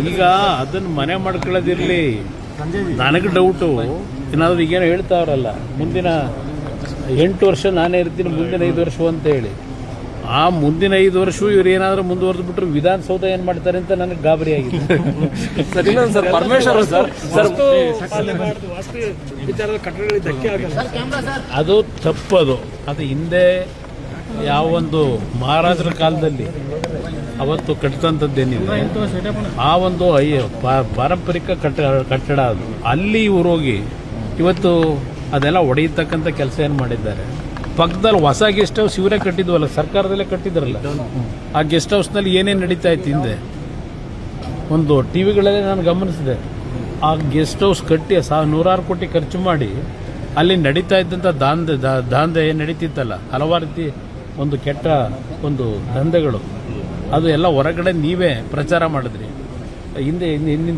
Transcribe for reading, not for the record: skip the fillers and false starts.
ಈಗ ಅದನ್ನ ಮನೆ ಮಾಡ್ಕೊಳ್ಳೋದಿರ್ಲಿ. ನನಗೆ ಡೌಟು ಏನಾದರೂ ಈಗೇನೋ ಹೇಳ್ತಾವ್ರಲ್ಲ, ಮುಂದಿನ 8 ವರ್ಷ ನಾನೇ ಇರ್ತೀನಿ, ಮುಂದಿನ 5 ವರ್ಷ ಅಂತ ಹೇಳಿ. ಆ ಮುಂದಿನ 5 ವರ್ಷ ಇವ್ರು ಏನಾದರೂ ಮುಂದುವರೆದು ಬಿಟ್ರು ವಿಧಾನಸೌಧ ಏನು ಮಾಡ್ತಾರೆ ಅಂತ ನನಗೆ ಗಾಬರಿ ಆಗಿದೆ. ಸರ್ ಇನ್ನೊಂದು ಸರ್ ಪರಮೇಶ್ವರ್ ಸರ್ ಅದು ತಪ್ಪದು. ಅದು ಹಿಂದೆ ಯಾವೊಂದು ಮಹಾರಾಜರ ಕಾಲದಲ್ಲಿ ಅವತ್ತು ಕಟ್ಟಿದಂಥದ್ದೇನಿದೆ ಆ ಒಂದು ಪಾರಂಪರಿಕ ಕಟ್ಟಡ ಅದು. ಅಲ್ಲಿ ಇವ್ರು ಹೋಗಿ ಇವತ್ತು ಅದೆಲ್ಲ ಒಡೆಯತಕ್ಕಂಥ ಕೆಲಸ ಏನು ಮಾಡಿದ್ದಾರೆ. ಪಕ್ಕದಲ್ಲಿ ಹೊಸ ಗೆಸ್ಟ್ ಹೌಸ್ ಇವರೇ ಕಟ್ಟಿದ್ವಲ್ಲ, ಸರ್ಕಾರದಲ್ಲೇ ಕಟ್ಟಿದ್ರಲ್ಲ. ಆ ಗೆಸ್ಟ್ ಹೌಸ್ನಲ್ಲಿ ಏನೇನು ನಡೀತಾ ಇತ್ತು ಹಿಂದೆ ಒಂದು ಟಿವಿಗಳಲ್ಲೇ ನಾನು ಗಮನಿಸಿದೆ. ಆ ಗೆಸ್ಟ್ ಹೌಸ್ ಕಟ್ಟಿ 100 ಕೋಟಿ ಖರ್ಚು ಮಾಡಿ ಅಲ್ಲಿ ನಡೀತಾ ಇದ್ದಂಥ ದಾಂಧೆ ಏನು ನಡೀತಿತ್ತಲ್ಲ, ಹಲವಾರು ರೀತಿ ಒಂದು ಕೆಟ್ಟ ಒಂದು ದಂಧೆಗಳು, ಅದು ಎಲ್ಲ ಹೊರಗಡೆ ನೀವೇ ಪ್ರಚಾರ ಮಾಡಿದ್ರಿ ಹಿಂದಿನ